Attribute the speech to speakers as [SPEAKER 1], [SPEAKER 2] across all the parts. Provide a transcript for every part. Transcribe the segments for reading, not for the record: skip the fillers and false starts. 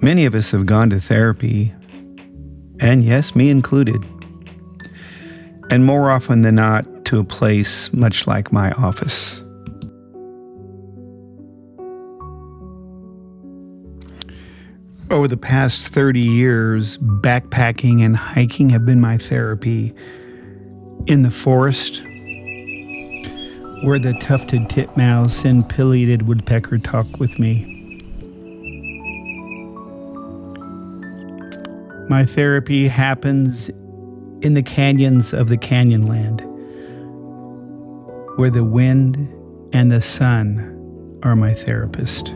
[SPEAKER 1] Many of us have gone to therapy, and yes, me included. And more often than not, to a place much like my office. Over the past 30 years, backpacking and hiking have been my therapy. In the forest, where the tufted titmouse and pileated woodpecker talk with me. My therapy happens in the canyons of the Canyonland, where the wind and the sun are my therapist.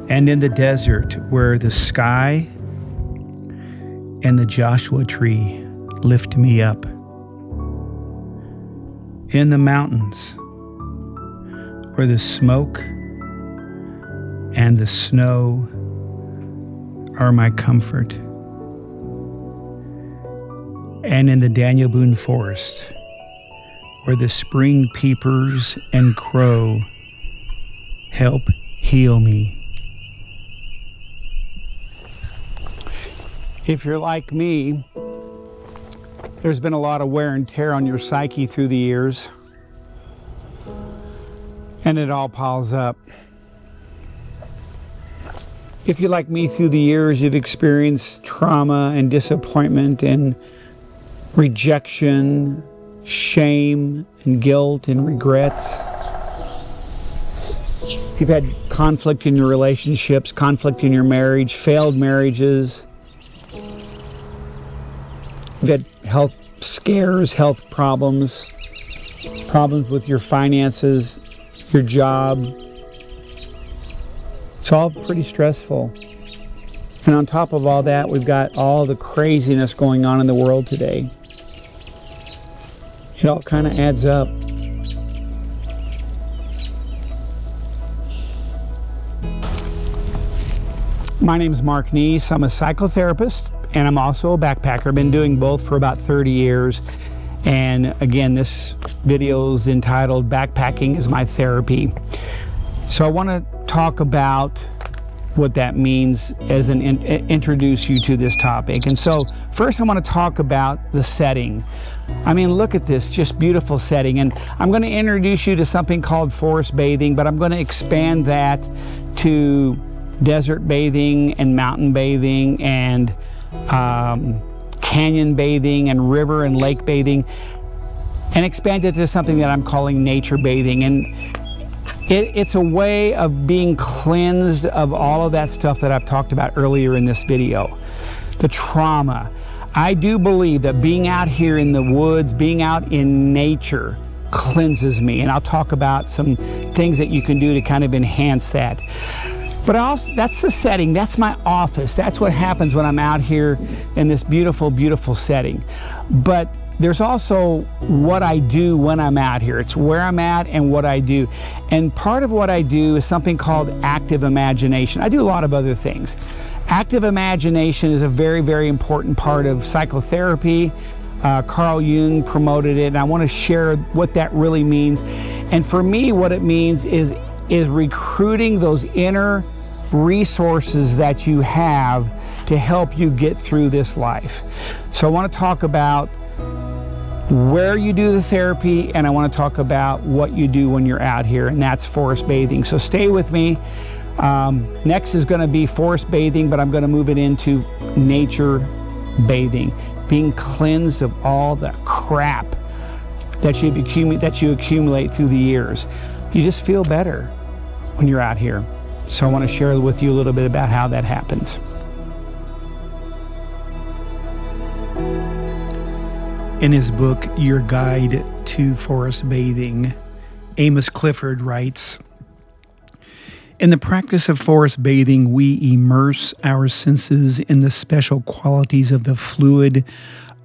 [SPEAKER 1] And in the desert, where the sky and the Joshua tree lift me up. In the mountains, where the smoke and the snow are my comfort. And in the Daniel Boone Forest, where the spring peepers and crow help heal me. If you're like me, there's been a lot of wear and tear on your psyche through the years, and it all piles up. If you're like me, through the years, you've experienced trauma and disappointment and rejection, shame and guilt and regrets. You've had conflict in your relationships, conflict in your marriage, failed marriages. You've had health scares, health problems, problems with your finances, your job. It's all pretty stressful. And on top of all that, we've got all the craziness going on in the world today. It all kind of adds up. My name is Mark Neese. I'm a psychotherapist and I'm also a backpacker. I've been doing both for about 30 years. And again, this video is entitled Backpacking is My Therapy. So I want to talk about what that means as introduce you to this topic. And so first I want to talk about the setting. I mean, look at this, just beautiful setting. And I'm going to introduce you to something called forest bathing, but I'm going to expand that to desert bathing and mountain bathing and canyon bathing and river and lake bathing, and expand it to something that I'm calling nature bathing. And it's a way of being cleansed of all of that stuff that I've talked about earlier in this video. The trauma. I do believe that being out here in the woods, being out in nature cleanses me. And I'll talk about some things that you can do to kind of enhance that. But also, that's the setting, that's my office. That's what happens when I'm out here in this beautiful, beautiful setting. But there's also what I do when I'm out here. It's where I'm at and what I do. And part of what I do is something called active imagination. I do a lot of other things. Active imagination is a very, very important part of psychotherapy. Carl Jung promoted it, and I want to share what that really means. And for me, what it means is recruiting those inner resources that you have to help you get through this life. So I want to talk about where you do the therapy, and I want to talk about what you do when you're out here, and that's forest bathing. So stay with me. Next is going to be forest bathing, but I'm going to move it into nature bathing, being cleansed of all the crap that you accumulate through the years. You just feel better when you're out here. So I want to share with you a little bit about how that happens. In his book, Your Guide to Forest Bathing, Amos Clifford writes, "In the practice of forest bathing, we immerse our senses in the special qualities of the fluid,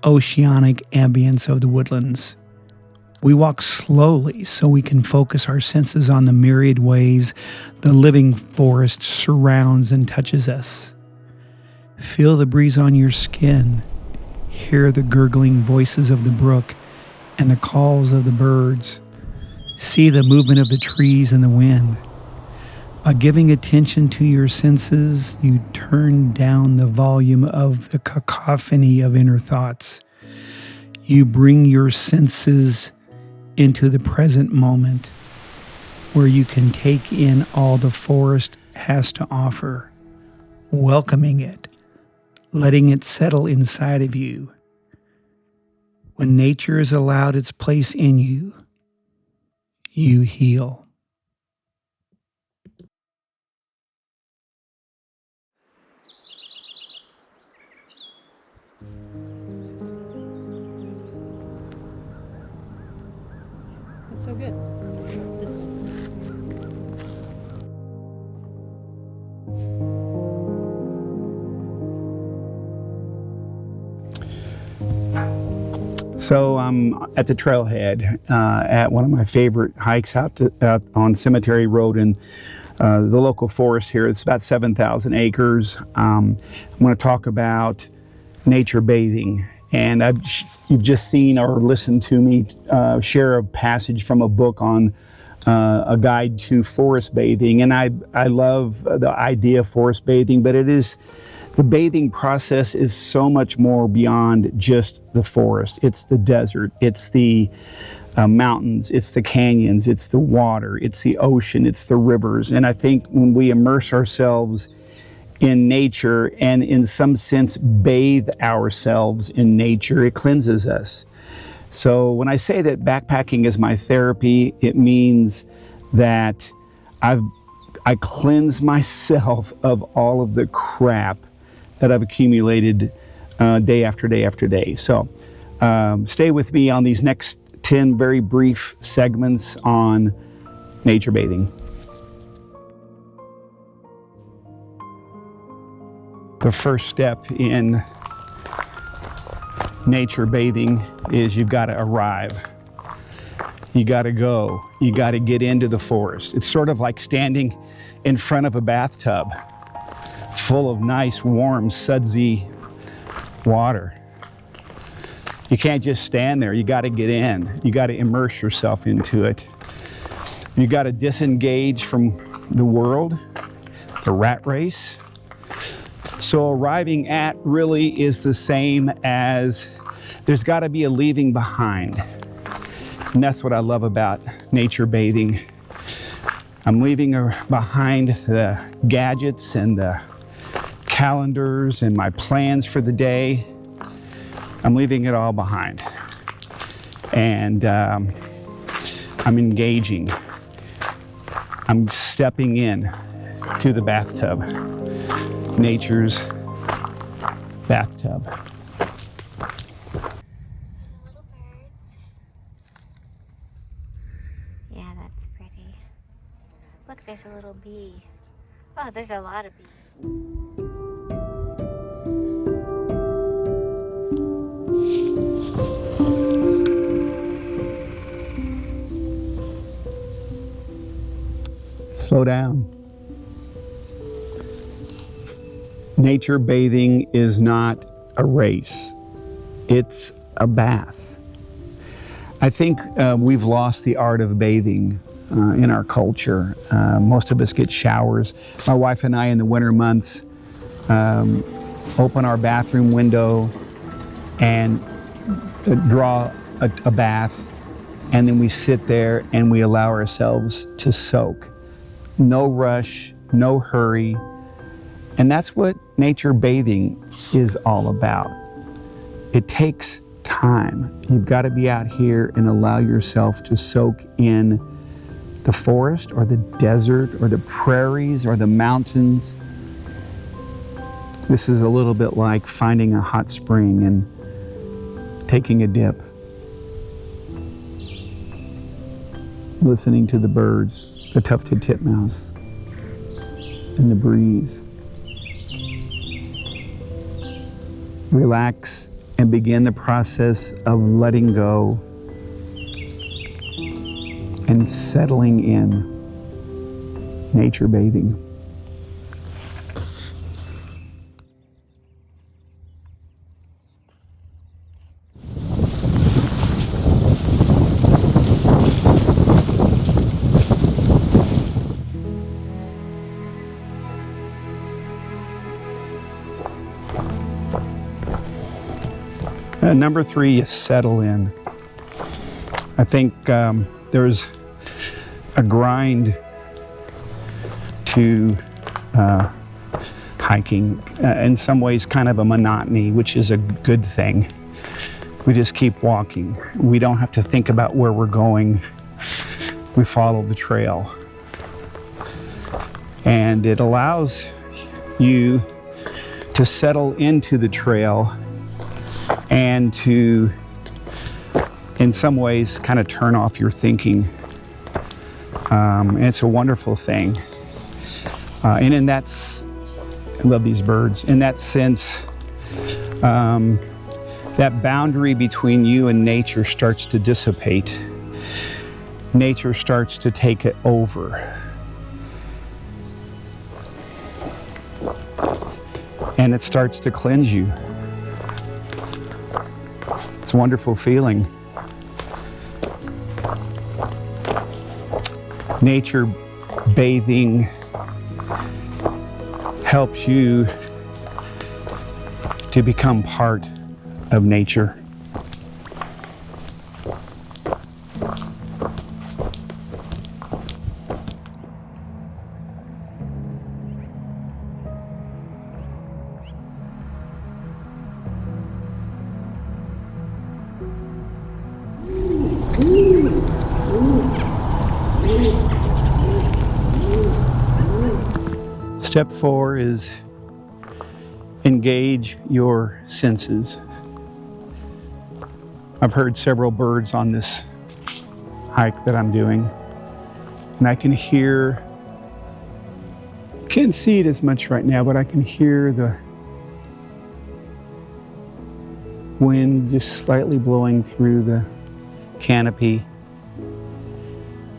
[SPEAKER 1] oceanic ambience of the woodlands. We walk slowly so we can focus our senses on the myriad ways the living forest surrounds and touches us. Feel the breeze on your skin. Hear the gurgling voices of the brook and the calls of the birds. See the movement of the trees and the wind. By giving attention to your senses, you turn down the volume of the cacophony of inner thoughts. You bring your senses into the present moment where you can take in all the forest has to offer, welcoming it, letting it settle inside of you. When nature is allowed its place in you, you heal.
[SPEAKER 2] That's so good. This one.
[SPEAKER 1] So I'm at the trailhead at one of my favorite hikes out on Cemetery Road in the local forest here. It's about 7,000 acres. I'm going to talk about nature bathing. And you've just seen or listened to me share a passage from a book on a guide to forest bathing. And I love the idea of forest bathing, but the bathing process is so much more beyond just the forest. It's the desert, it's the mountains, it's the canyons, it's the water, it's the ocean, it's the rivers. And I think when we immerse ourselves in nature and in some sense bathe ourselves in nature, it cleanses us. So when I say that backpacking is my therapy, it means that I cleanse myself of all of the crap that I've accumulated day after day after day. So stay with me on these next 10 very brief segments on nature bathing. The first step in nature bathing is you've got to arrive. You got to go. You got to get into the forest. It's sort of like standing in front of a bathtub full of nice, warm, sudsy water. You can't just stand there. You got to get in. You got to immerse yourself into it. You got to disengage from the world, the rat race. So arriving at really is the same as there's got to be a leaving behind. And that's what I love about nature bathing. I'm leaving behind the gadgets and the calendars and my plans for the day. I'm leaving it all behind. And I'm engaging. I'm stepping in to the bathtub. Nature's bathtub.
[SPEAKER 3] Little birds. Yeah, that's pretty. Look, there's a little bee. Oh, there's a lot of bees.
[SPEAKER 1] Slow down. Nature bathing is not a race. It's a bath. I think we've lost the art of bathing in our culture. Most of us get showers. My wife and I in the winter months open our bathroom window and draw a bath, and then we sit there and we allow ourselves to soak. No rush, no hurry. And that's what nature bathing is all about. It takes time. You've got to be out here and allow yourself to soak in the forest or the desert or the prairies or the mountains. This is a little bit like finding a hot spring and taking a dip. Listening to the birds, the tufted titmouse, and the breeze. Relax and begin the process of letting go and settling in. Nature bathing. Number 3 is settle in. I think there's a grind to hiking, in some ways kind of a monotony, which is a good thing. We just keep walking. We don't have to think about where we're going. We follow the trail. And it allows you to settle into the trail and to, in some ways, kind of turn off your thinking. And it's a wonderful thing. And in that, I love these birds. In that sense, that boundary between you and nature starts to dissipate. Nature starts to take it over. And it starts to cleanse you. It's a wonderful feeling. Nature bathing helps you to become part of nature. Step 4 is engage your senses. I've heard several birds on this hike that I'm doing, and I can hear, can't see it as much right now, but I can hear the wind just slightly blowing through the canopy.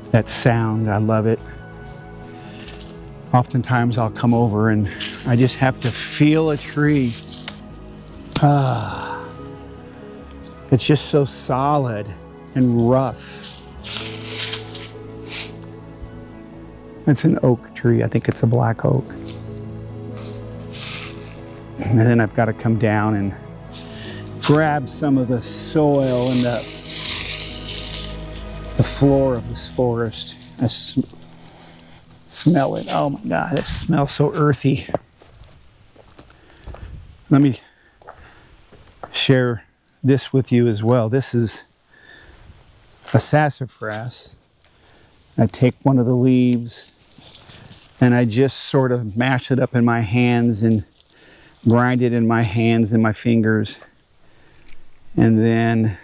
[SPEAKER 1] That sound, I love it. Oftentimes I'll come over and I just have to feel a tree. It's just so solid and rough. It's an oak tree. I think it's a black oak. And then I've got to come down and grab some of the soil and the floor of this forest. I smell it. Oh my God, it smells so earthy. Let me share this with you as well. This is a sassafras. I take one of the leaves and I just sort of mash it up in my hands and grind it in my hands and my fingers. And then,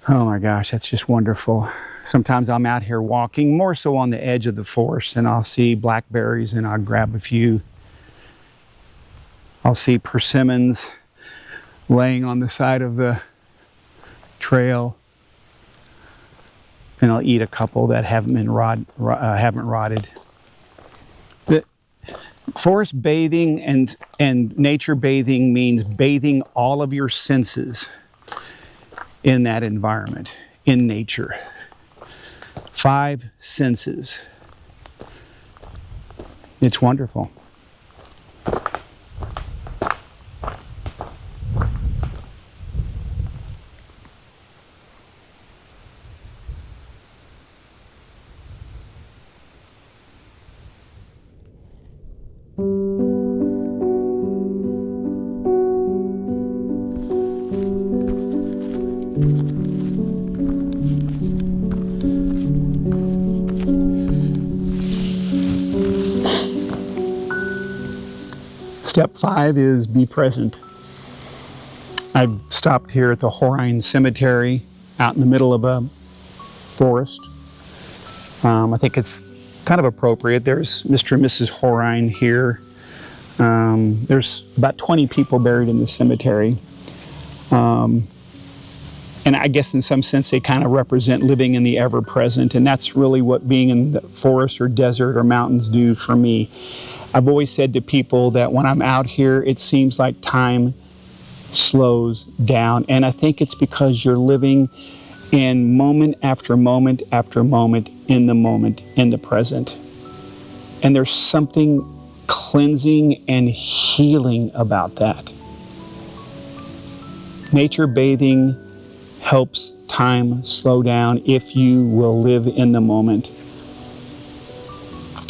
[SPEAKER 1] oh my gosh, that's just wonderful. Sometimes I'm out here walking, more so on the edge of the forest, and I'll see blackberries and I'll grab a few. I'll see persimmons laying on the side of the trail, and I'll eat a couple that haven't been rotted. The forest bathing and nature bathing means bathing all of your senses in that environment, in nature. 5 senses. It's wonderful. Step 5 is be present. I've stopped here at the Horine Cemetery out in the middle of a forest. I think it's kind of appropriate. There's Mr. and Mrs. Horine here. There's about 20 people buried in the cemetery. And I guess in some sense they kind of represent living in the ever-present, and that's really what being in the forest or desert or mountains do for me. I've always said to people that when I'm out here, it seems like time slows down. And I think it's because you're living in moment after moment after moment, in the present. And there's something cleansing and healing about that. Nature bathing helps time slow down if you will live in the moment.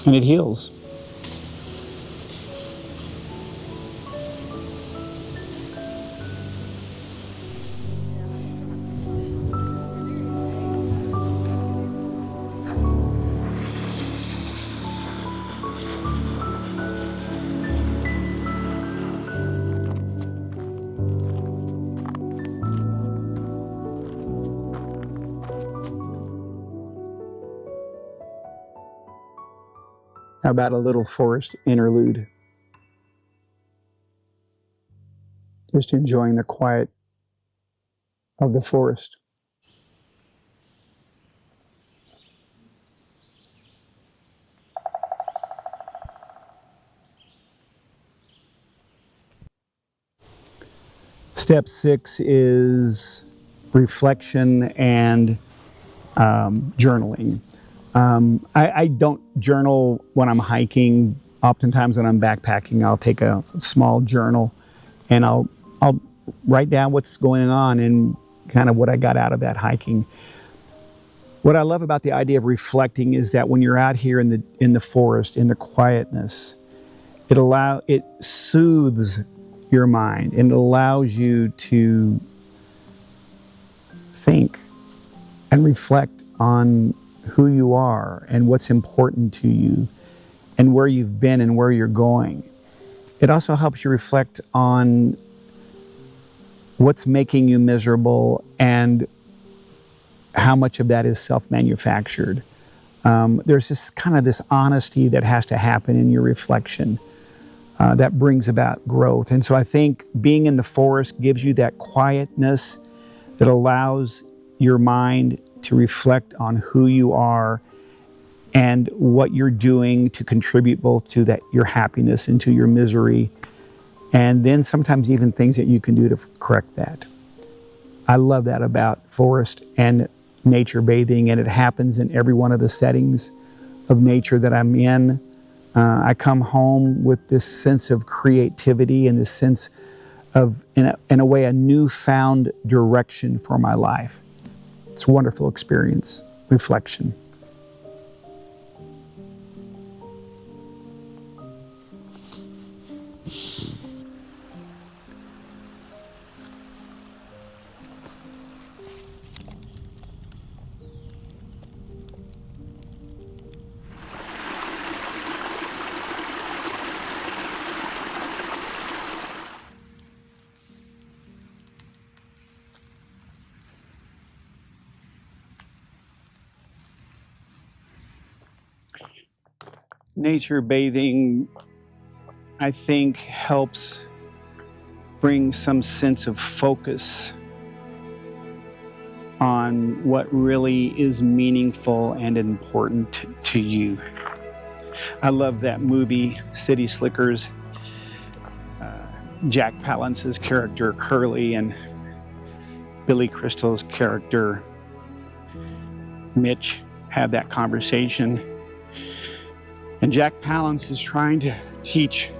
[SPEAKER 1] And it heals. How about a little forest interlude? Just enjoying the quiet of the forest. Step 6 is reflection and journaling. I don't journal when I'm hiking. Oftentimes when I'm backpacking, I'll take a small journal and I'll write down what's going on and kind of what I got out of that hiking. What I love about the idea of reflecting is that when you're out here in the forest, in the quietness, it soothes your mind and it allows you to think and reflect on who you are and what's important to you and where you've been and where you're going. It also helps you reflect on what's making you miserable and how much of that is self-manufactured. There's this honesty that has to happen in your reflection that brings about growth. And so I think being in the forest gives you that quietness that allows your mind to reflect on who you are and what you're doing to contribute both to your happiness and to your misery, and then sometimes even things that you can do to correct that. I love that about forest and nature bathing, and it happens in every one of the settings of nature that I'm in. I come home with this sense of creativity and this sense of, in a way, a newfound direction for my life. It's a wonderful experience, reflection. Nature bathing, I think, helps bring some sense of focus on what really is meaningful and important to you. I love that movie, City Slickers. Jack Palance's character, Curly, and Billy Crystal's character, Mitch, have that conversation. And Jack Palance is trying to teach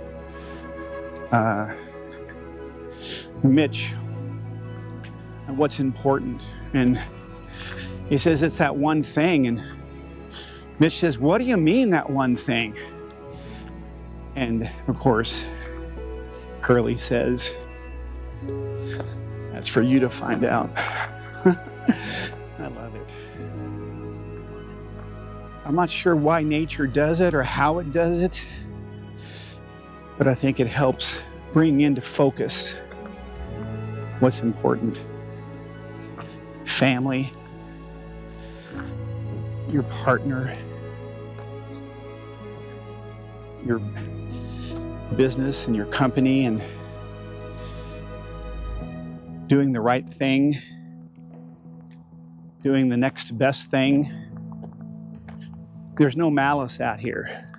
[SPEAKER 1] Mitch what's important. And he says, it's that one thing. And Mitch says, what do you mean that one thing? And of course, Curly says, that's for you to find out. I love it. I'm not sure why nature does it or how it does it, but I think it helps bring into focus what's important. Family, your partner, your business and your company, and doing the right thing, doing the next best thing. There's no malice out here.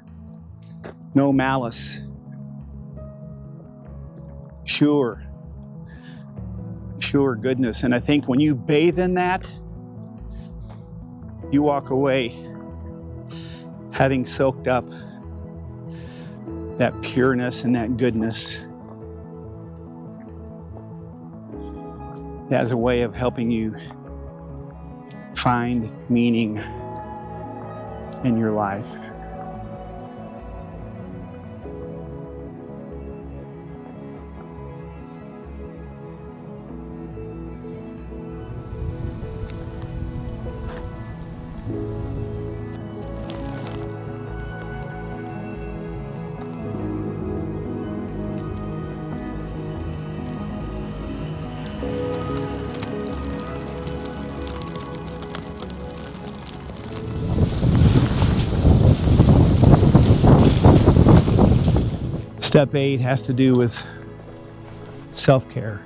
[SPEAKER 1] No malice. Pure goodness. And I think when you bathe in that, you walk away having soaked up that pureness and that goodness. as a way of helping you find meaning in your life. Step 8 has to do with self-care.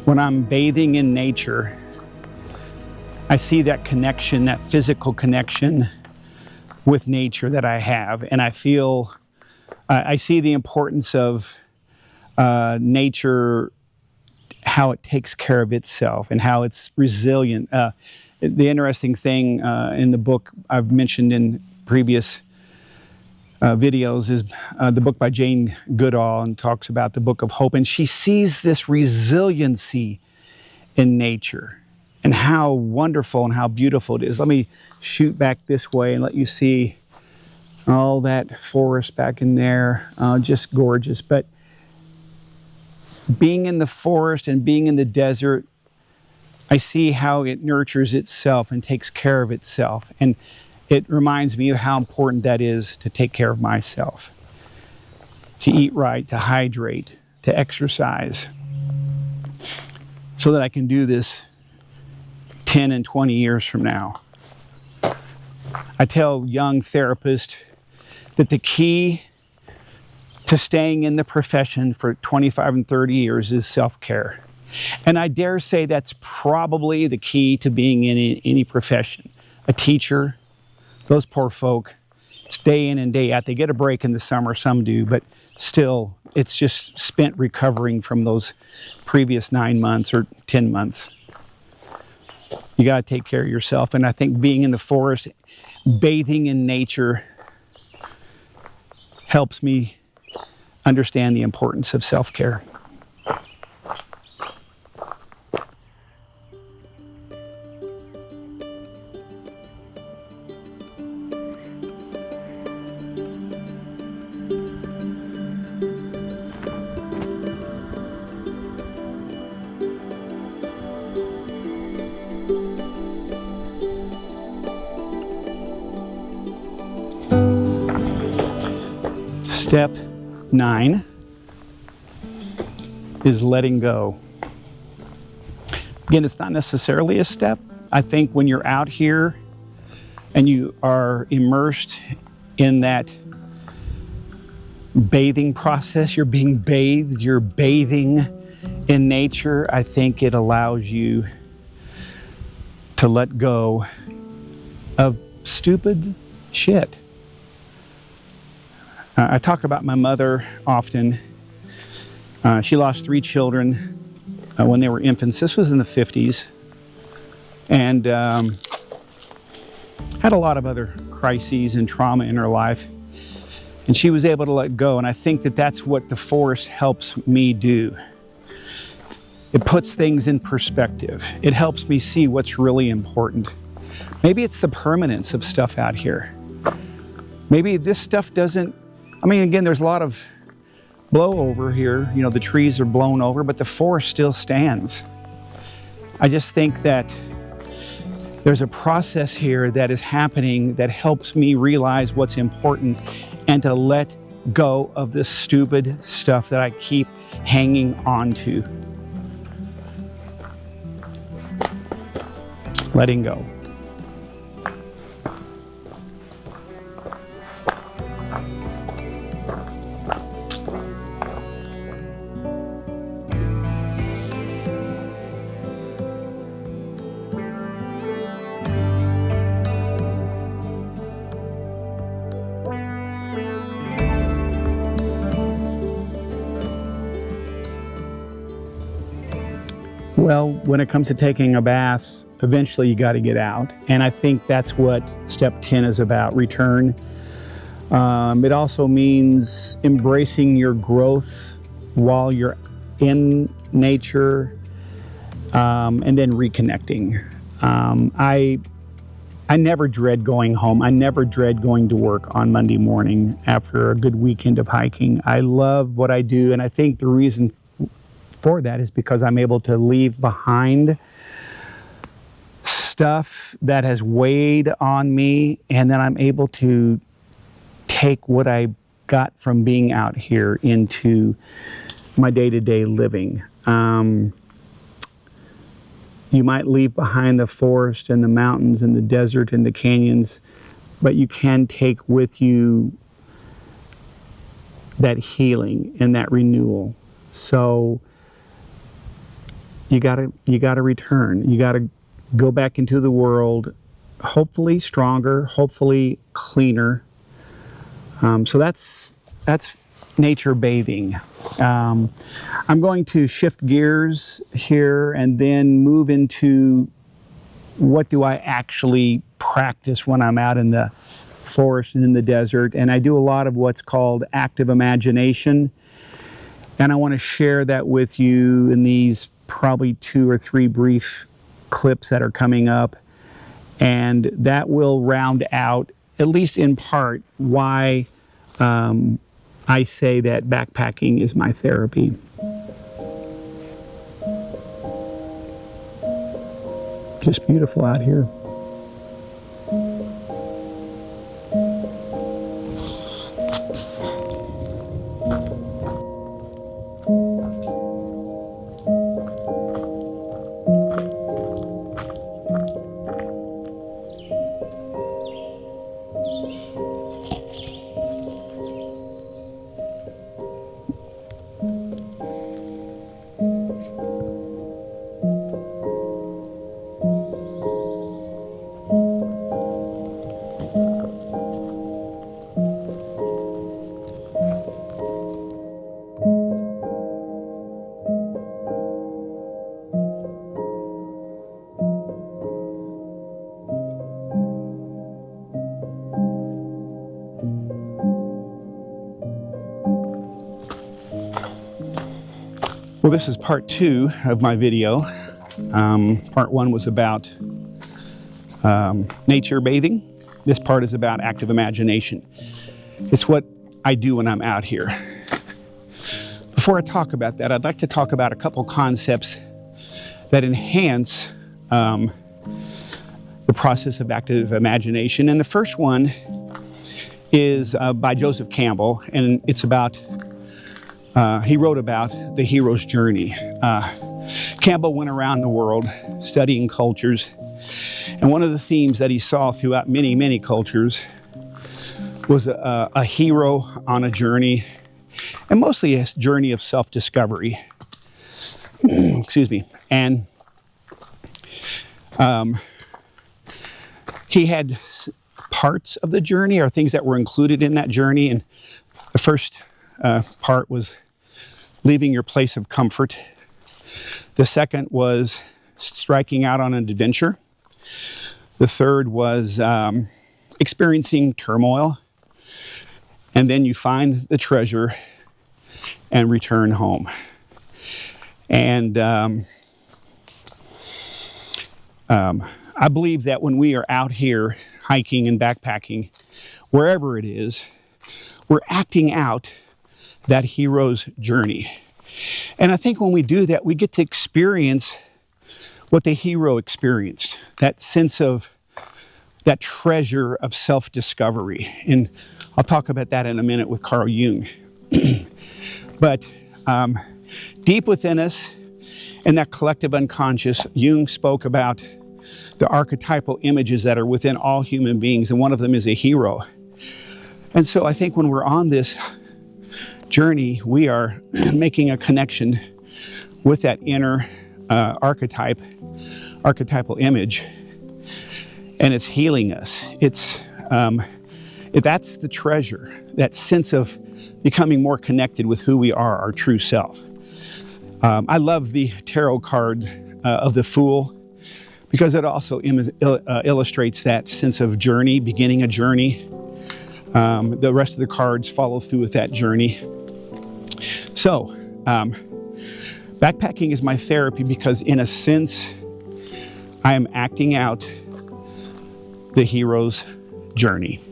[SPEAKER 1] When I'm bathing in nature, I see that connection, that physical connection with nature that I have, and I feel, I see the importance of nature, how it takes care of itself and how it's resilient. The interesting thing in the book I've mentioned in previous videos is the book by Jane Goodall, and talks about the Book of Hope, and she sees this resiliency in nature and how wonderful and how beautiful it is. Let me shoot back this way and let you see all that forest back in there, just gorgeous. But being in the forest and being in the desert, I see how it nurtures itself and takes care of itself, and it reminds me of how important that is to take care of myself, to eat right, to hydrate, to exercise, so that I can do this 10 and 20 years from now. I tell young therapists that the key to staying in the profession for 25 and 30 years is self-care. And I dare say that's probably the key to being in any profession. A teacher, those poor folk, it's day in and day out. They get a break in the summer, some do, but still, it's just spent recovering from those previous 9 months or 10 months. You got to take care of yourself. And I think being in the forest, bathing in nature, helps me understand the importance of self-care. Step 9 is letting go. Again, it's not necessarily a step. I think when you're out here and you are immersed in that bathing process, you're being bathed, you're bathing in nature, I think it allows you to let go of stupid shit. I talk about my mother often. She lost 3 children when they were infants. This was in the 50s. And had a lot of other crises and trauma in her life. And she was able to let go. And I think that that's what the forest helps me do. It puts things in perspective. It helps me see what's really important. Maybe it's the permanence of stuff out here. Maybe this stuff doesn't, I mean, again, there's a lot of blowover here. You know, the trees are blown over, but the forest still stands. I just think that there's a process here that is happening that helps me realize what's important and to let go of this stupid stuff that I keep hanging on to. Letting go. Well, when it comes to taking a bath, eventually you got to get out. And I think that's what step 10 is about, return. It also means embracing your growth while you're in nature, and then reconnecting. I never dread going home. I never dread going to work on Monday morning after a good weekend of hiking. I love what I do, and I think the reason for that is because I'm able to leave behind stuff that has weighed on me, and then I'm able to take what I got from being out here into my day-to-day living. You might leave behind the forest and the mountains and the desert and the canyons, but you can take with you that healing and that renewal. So you gotta return. You gotta go back into the world, hopefully stronger, hopefully cleaner. So that's nature bathing. I'm going to shift gears here and then move into what do I actually practice when I'm out in the forest and in the desert. And I do a lot of what's called active imagination. And I want to share that with you in these probably 2 or 3 brief clips that are coming up. And that will round out, at least in part, why I say that backpacking is my therapy. Just beautiful out here. Well, this is part 2 of my video. Part 1 was about nature bathing. This part is about active imagination. It's what I do when I'm out here. Before I talk about that, I'd like to talk about a couple concepts that enhance the process of active imagination. And the first one is by Joseph Campbell, and it's about he wrote about the hero's journey. Campbell went around the world studying cultures, and one of the themes that he saw throughout many, many cultures was a hero on a journey, and mostly a journey of self-discovery. Excuse me. And he had parts of the journey or things that were included in that journey, and the first part was leaving your place of comfort. The second was striking out on an adventure. The third was experiencing turmoil. And then you find the treasure and return home. And I believe that when we are out here hiking and backpacking, wherever it is, we're acting out that hero's journey. And I think when we do that, we get to experience what the hero experienced, that sense of that treasure of self-discovery. And I'll talk about that in a minute with Carl Jung. But deep within us, in that collective unconscious, Jung spoke about the archetypal images that are within all human beings, and one of them is a hero. And so I think when we're on this journey, we are making a connection with that inner archetypal image, and it's healing us. That's the treasure, that sense of becoming more connected with who we are, our true self. I love the tarot card of the Fool, because it also illustrates that sense of journey, beginning a journey. The rest of the cards follow through with that journey. So, Backpacking is my therapy because, in a sense, I am acting out the hero's journey.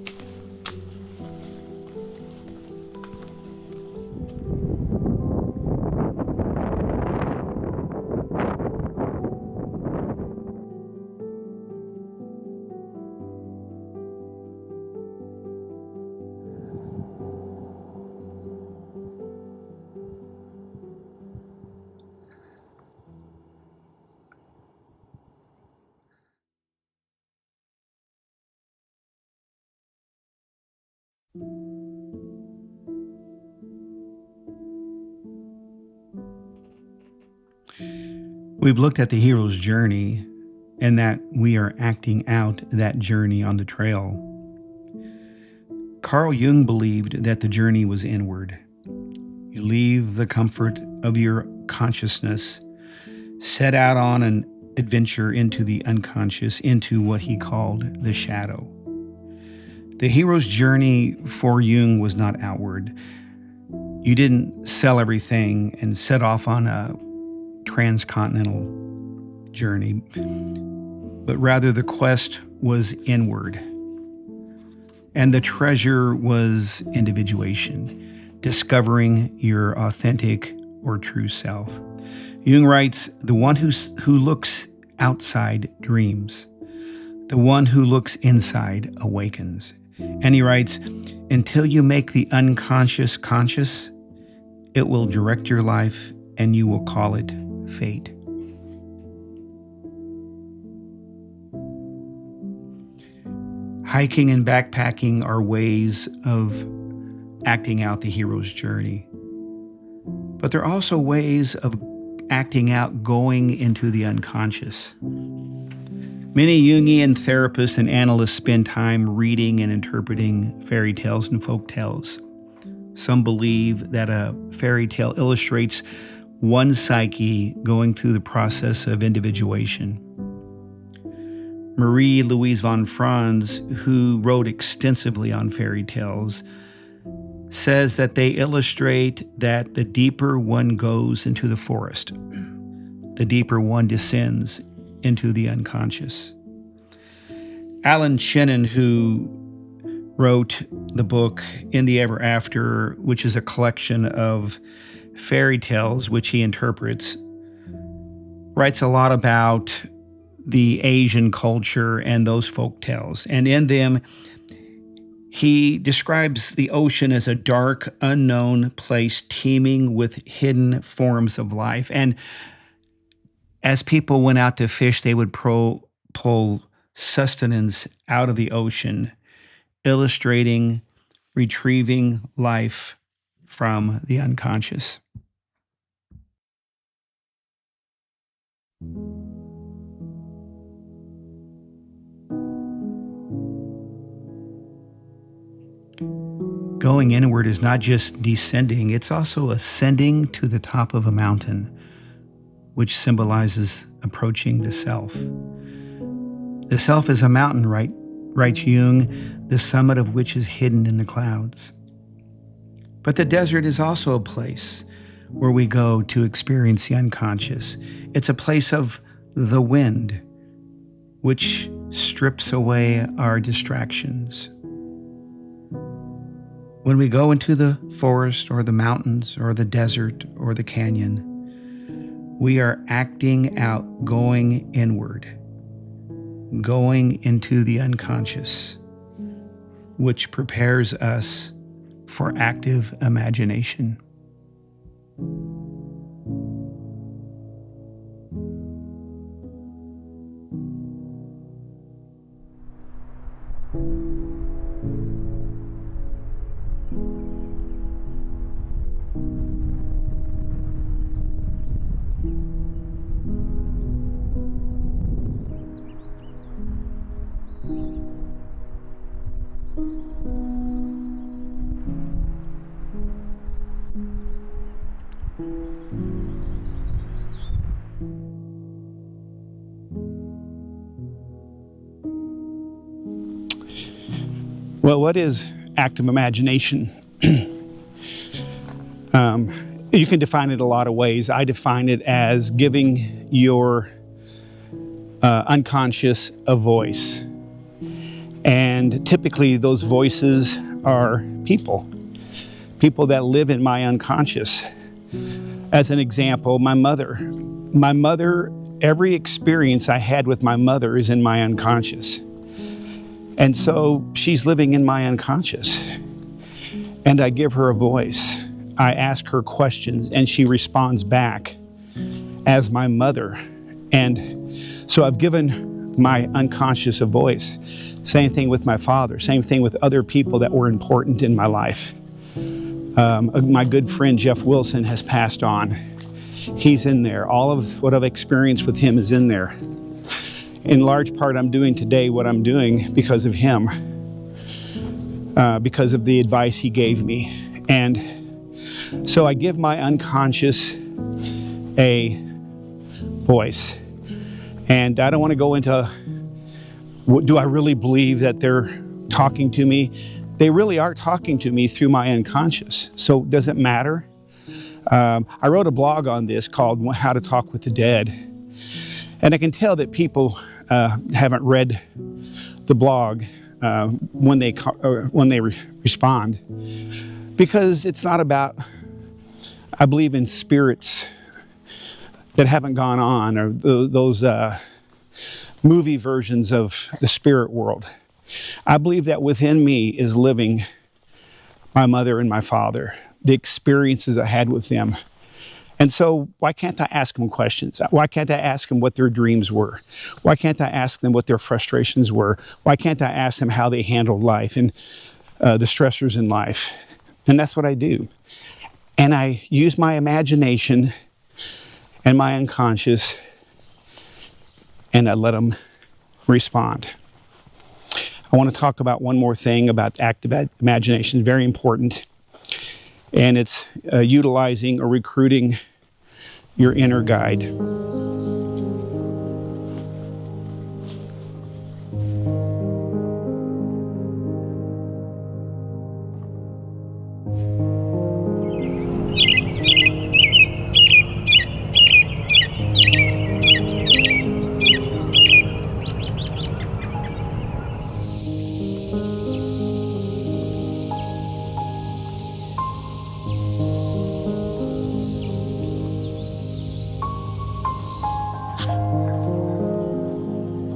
[SPEAKER 1] We've looked at the hero's journey and that we are acting out that journey on the trail. Carl Jung believed that the journey was inward. You leave the comfort of your consciousness, set out on an adventure into the unconscious, into what he called the shadow. The hero's journey for Jung was not outward. You didn't sell everything and set off on a transcontinental journey, but rather the quest was inward. And the treasure was individuation, discovering your authentic or true self. Jung writes, "The one who looks outside dreams. The one who looks inside awakens." And he writes, "Until you make the unconscious conscious, it will direct your life and you will call it fate." Hiking and backpacking are ways of acting out the hero's journey. But they're also ways of acting out going into the unconscious. Many Jungian therapists and analysts spend time reading and interpreting fairy tales and folk tales. Some believe that a fairy tale illustrates one psyche going through the process of individuation. Marie-Louise von Franz, who wrote extensively on fairy tales, says that they illustrate that the deeper one goes into the forest, the deeper one descends into the unconscious. Alan Shannon, who wrote the book In the Ever After, which is a collection of fairy tales which he interprets, writes a lot about the Asian culture and those folk tales. And in them, he describes the ocean as a dark, unknown place teeming with hidden forms of life. And as people went out to fish, they would pull sustenance out of the ocean, illustrating retrieving life from the unconscious. Going inward is not just descending, it's also ascending to the top of a mountain, which symbolizes approaching the self. The self is a mountain, writes Jung, the summit of which is hidden in the clouds. But the desert is also a place where we go to experience the unconscious. It's a place of the wind, which strips away our distractions. When we go into the forest or the mountains or the desert or the canyon, we are acting out, going inward, going into the unconscious, which prepares us for active imagination. Well, what is active imagination? You can define it a lot of ways. I define it as giving your unconscious a voice. And typically those voices are people that live in my unconscious. As an example, my mother, every experience I had with my mother is in my unconscious. And so she's living in my unconscious. And I give her a voice. I ask her questions and she responds back as my mother. And so I've given my unconscious a voice. Same thing with my father, same thing with other people that were important in my life. My good friend Jeff Wilson has passed on. He's in there. All of what I've experienced with him is in there. In large part, I'm doing today what I'm doing because of him, because of the advice he gave me. And so I give my unconscious a voice. And I don't want to go into, do I really believe that they're talking to me? They really are talking to me through my unconscious. So does it matter? I wrote a blog on this called How to Talk with the Dead. And I can tell that people haven't read the blog when they respond, because it's not about, I believe in spirits that haven't gone on, or those movie versions of the spirit world. I believe that within me is living my mother and my father, the experiences I had with them. And so why can't I ask them questions? Why can't I ask them what their dreams were? Why can't I ask them what their frustrations were? Why can't I ask them how they handled life and the stressors in life? And that's what I do. And I use my imagination and my unconscious, and I let them respond. I want to talk about one more thing about active imagination, very important. And it's utilizing or recruiting your inner guide.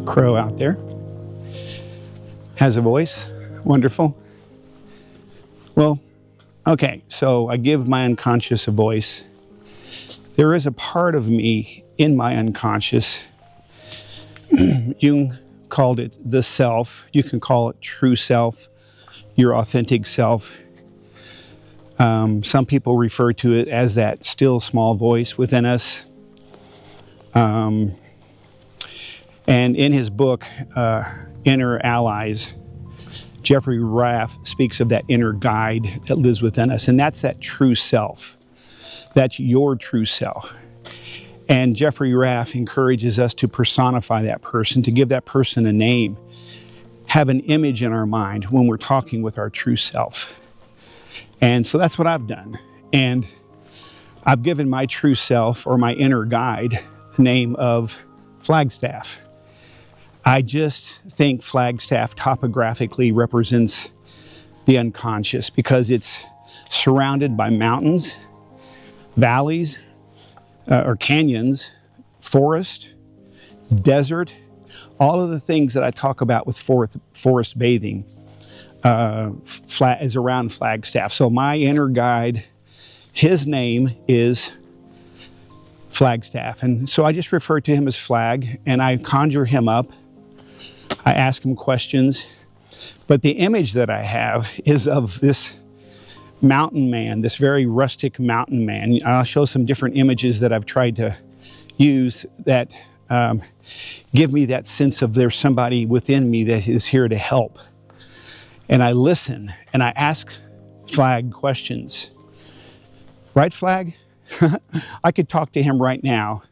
[SPEAKER 1] Crow out there has a voice. Wonderful. Well, okay, so I give my unconscious a voice. There is a part of me in my unconscious. Jung called it the self. You can call it true self, your authentic self. Some people refer to it as that still small voice within us. And in his book, Inner Allies, Jeffrey Raff speaks of that inner guide that lives within us. And that's that true self. That's your true self. And Jeffrey Raff encourages us to personify that person, to give that person a name, have an image in our mind when we're talking with our true self. And so that's what I've done. And I've given my true self, or my inner guide, the name of Flagstaff. I just think Flagstaff topographically represents the unconscious because it's surrounded by mountains, valleys, or canyons, forest, desert, all of the things that I talk about with forest bathing is around Flagstaff. So my inner guide, his name is Flagstaff. And so I just refer to him as Flag, and I conjure him up. I ask him questions, but the image that I have is of this mountain man, this very rustic mountain man. I'll show some different images that I've tried to use that give me that sense of there's somebody within me that is here to help. And I listen and I ask Flag questions. Right, Flag? I could talk to him right now.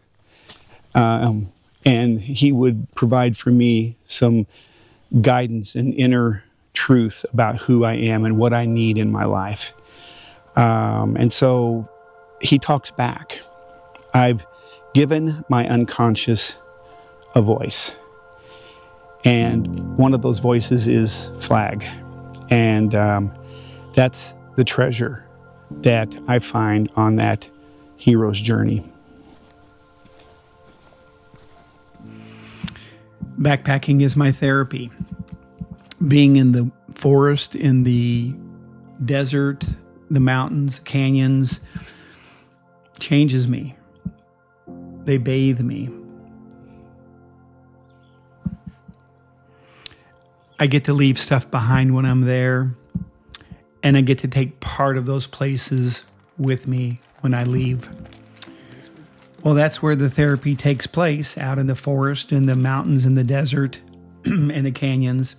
[SPEAKER 1] And he would provide for me some guidance and inner truth about who I am and what I need in my life. And so he talks back. I've given my unconscious a voice. And one of those voices is Flag. And that's the treasure that I find on that hero's journey. Backpacking is my therapy. Being in the forest, in the desert, the mountains, canyons, changes me. They bathe me. I get to leave stuff behind when I'm there, and I get to take part of those places with me when I leave. Well, that's where the therapy takes place, out in the forest, in the mountains, in the desert, in the canyons.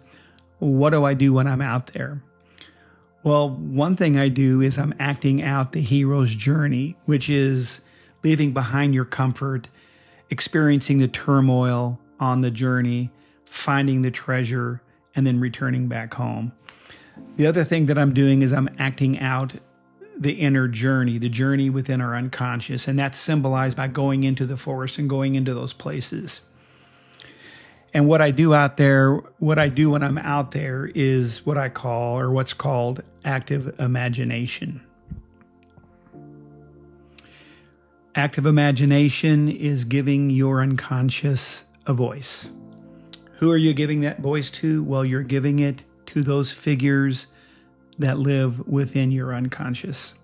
[SPEAKER 1] What do I do when I'm out there? Well, one thing I do is I'm acting out the hero's journey, which is leaving behind your comfort, experiencing the turmoil on the journey, finding the treasure, and then returning back home. The other thing that I'm doing is I'm acting out the inner journey, the journey within our unconscious, and that's symbolized by going into the forest and going into those places. And what I do out there, what I do when I'm out there is what I call, or what's called, active imagination. Active imagination is giving your unconscious a voice. Who are you giving that voice to? Well, you're giving it to those figures that live within your unconscious.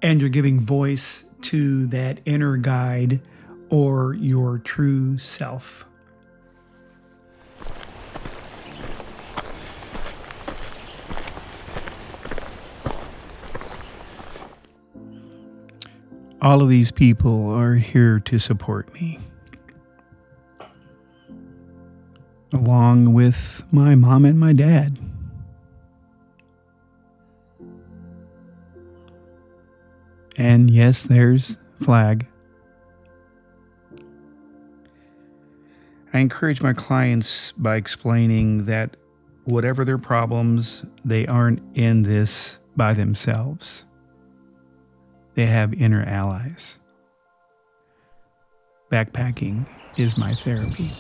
[SPEAKER 1] And you're giving voice to that inner guide or your true self. All of these people are here to support me, along with my mom and my dad. And yes, there's Flag. I encourage my clients by explaining that whatever their problems, they aren't in this by themselves. They have inner allies. Backpacking is my therapy.